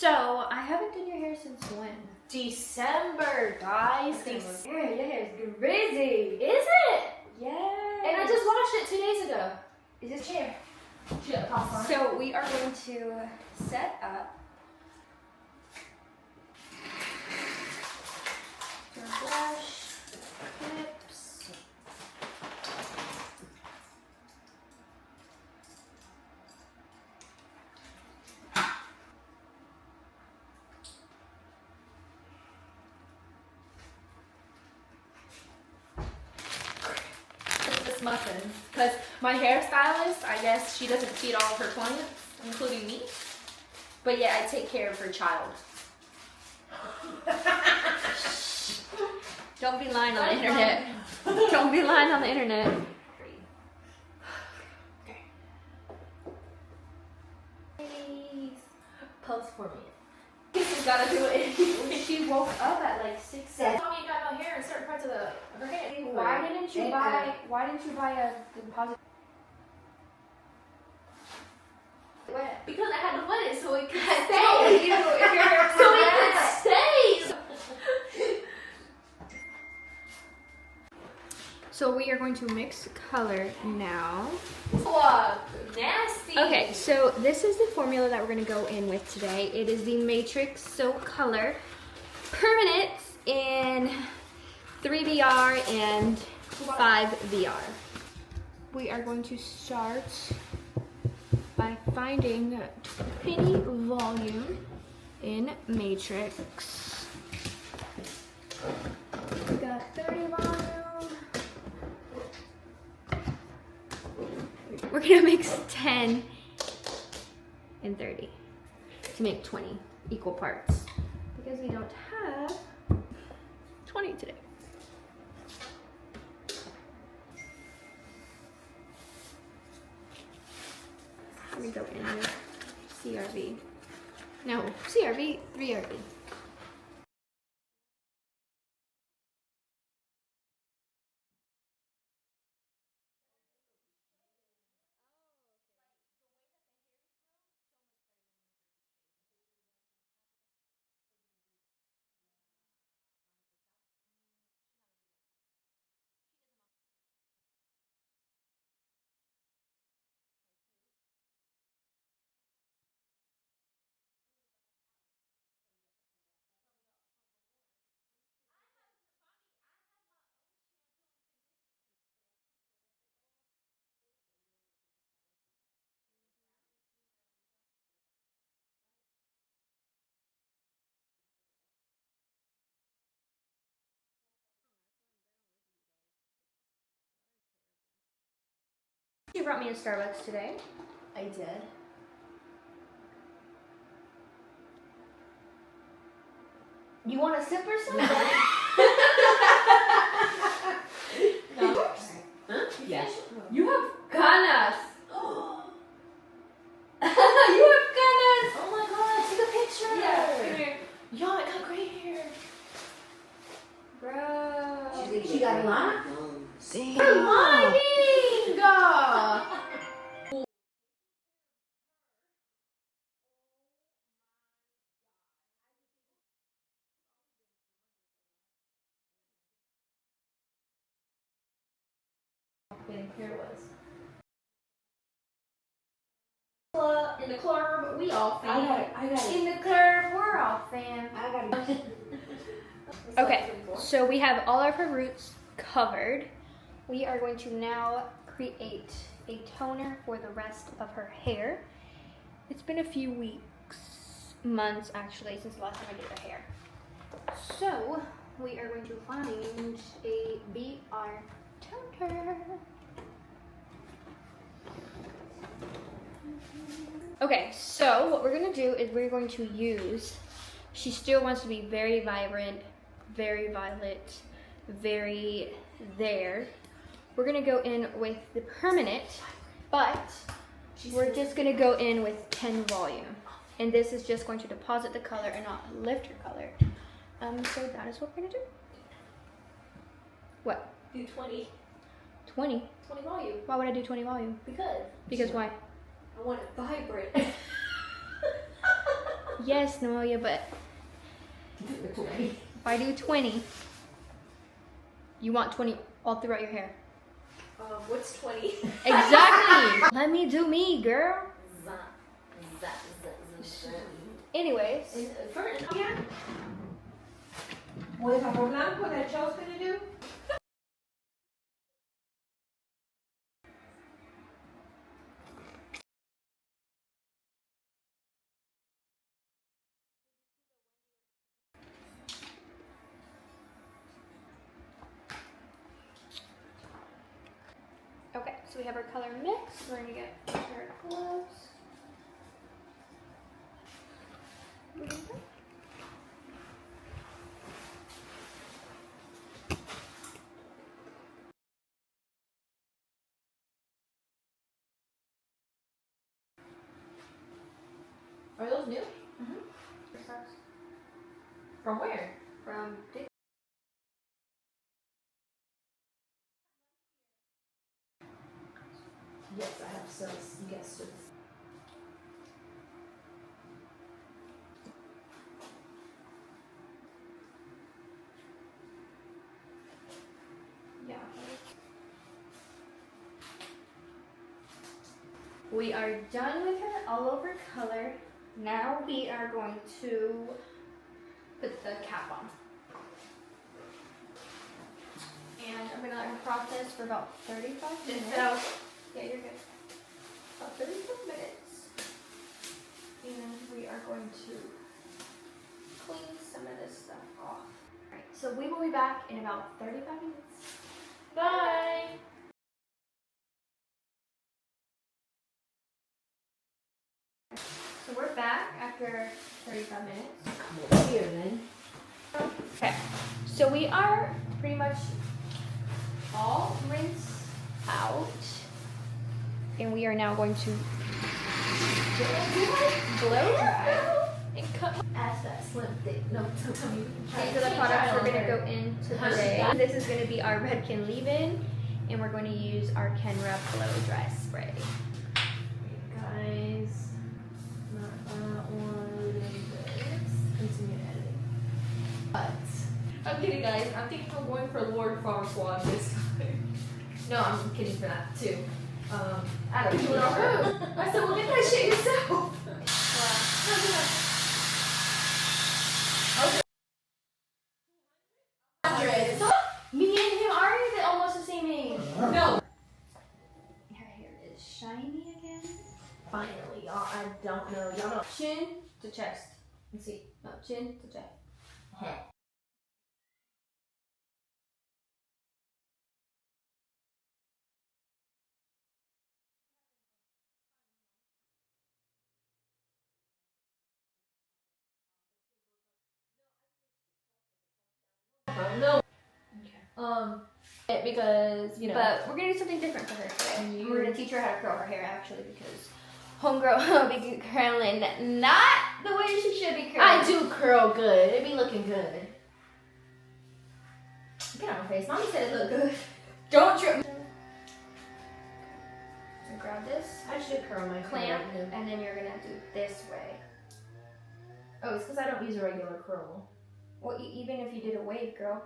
So, I haven't done your hair since when? December, guys. Your hair is crazy. Is it? Yeah. And I just washed it 2 days ago. Is this chair? Yeah, So, we are going to set up your brush, clips. this muffin. Because my hairstylist, I guess she doesn't feed all of her clients, including me. But yeah, I take care of her child. Don't be lying on the internet. Don't be lying on the internet. Okay. Please. Pose for me. She's gotta do it. She woke up at like 6, 7. Tell me you got no hair in certain parts of her head. Why didn't you buy a deposit? Wet. Because I had to wet it so it could I stay. told you if your hair So it could stay. So we are going to mix color now. What? Nasty. Okay, so this is the formula that we're going to go in with today. It is the Matrix Silk Color Permanent in 3VR and 5VR. We are going to start by finding 20 volume in Matrix. We got 30 volume. We're gonna mix 10 and 30 to make 20 equal parts because we don't have 20 today. We go in with CRV. No, CRV, 3RV. You brought me a Starbucks today. I did. You want a sip or something? No. Huh? Yes. You have ganas. You have ganas. Oh my god, take a picture. Yeah, here. Yo, I got great hair. Bro. She got a lot? Damn. You're lying. Here was. In the club, we all fan. I got it. In the club, we're all fans. I got it. Okay, so we have all of her roots covered. We are going to now create a toner for the rest of her hair. It's been a few weeks, months actually, since the last time I did her hair. So we are going to find a BR toner. Okay, so what we're gonna do is we're going to use, she still wants to be very vibrant, very violet, very there. We're gonna go in with the permanent, but we're just gonna go in with 10 volume. And this is just going to deposit the color and not lift her color. So that is what we're gonna do. What? Do 20. 20? 20 volume. Why would I do 20 volume? Because. Because why? I want it vibrant. Yes, Noelia, but if I do 20, you want 20 all throughout your hair. What's 20? Exactly. Let me do me, girl. Anyways. Pues papel blanco that Joe's gonna do? Okay, so we have our color mix. We're gonna get our gloves. Are those new? Mm-hmm. From where? From Dick. Yes, I have sales. Yes. Yeah. We are done with her all over color. Now we are going to put the cap on. And I'm gonna let her process for about 35 minutes. So, Yeah, you're good. About 35 minutes. And we are going to clean some of this stuff off. Alright, so we will be back in about 35 minutes. bye. So we're back after 35 minutes. Come over here then. Okay, so we are pretty much all rinsed out. And we are now going to blow dry and cut Ask that slim thick. No, tell me. into the products we're going to go into today. This is going to be our Redken Leave-In, and we're going to use our Kenra Blow Dry Spray. Guys, not on this. Continue editing. But I'm kidding, guys. I'm thinking I'm going for Lord Farm Squad this time. No, I'm kidding for that too. I don't do it on her. I said, well, get that shit yourself. Me and him are almost the same age. No. Her hair is shiny again. Finally, y'all. I don't know. Y'all don't. Chin to chest. Let's see. No, chin to chest. No. Okay. Because, you know. But we're gonna do something different for her today. We're gonna teach her how to curl her hair actually because homegirl will be curling not the way she should be curling. I do curl good. It be looking good. Get on my face. Mommy said it looked good. Don't trip. So grab this I should curl my clamp curl. and then you're gonna do this way. Oh, it's because I don't use a regular curl. Well, even if you did a wave, girl.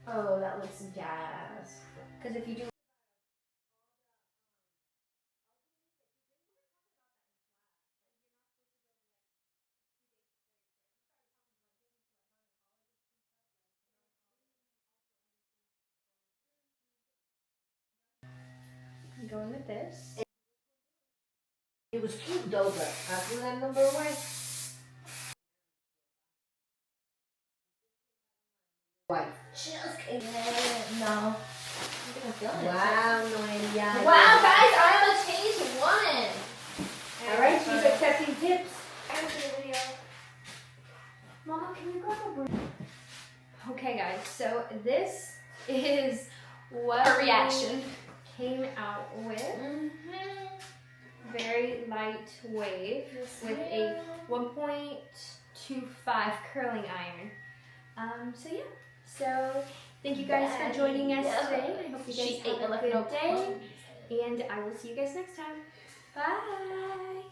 Oh, that looks gas. Because if you do. I'm going with this. It was cute though, but I threw that number away. White. Just kidding. No. I'm gonna feel it. Wow, Noelia. Wow, guys, I'm a changed woman. Alright, she's accepting tips. After the video. Mama, can you grab a broom? Okay, guys, so this is what Her reaction we came out with. Very light wave with a 1.25 curling iron. So yeah. So thank you guys for joining us today. I hope you guys have a good day. And I will see you guys next time. Bye.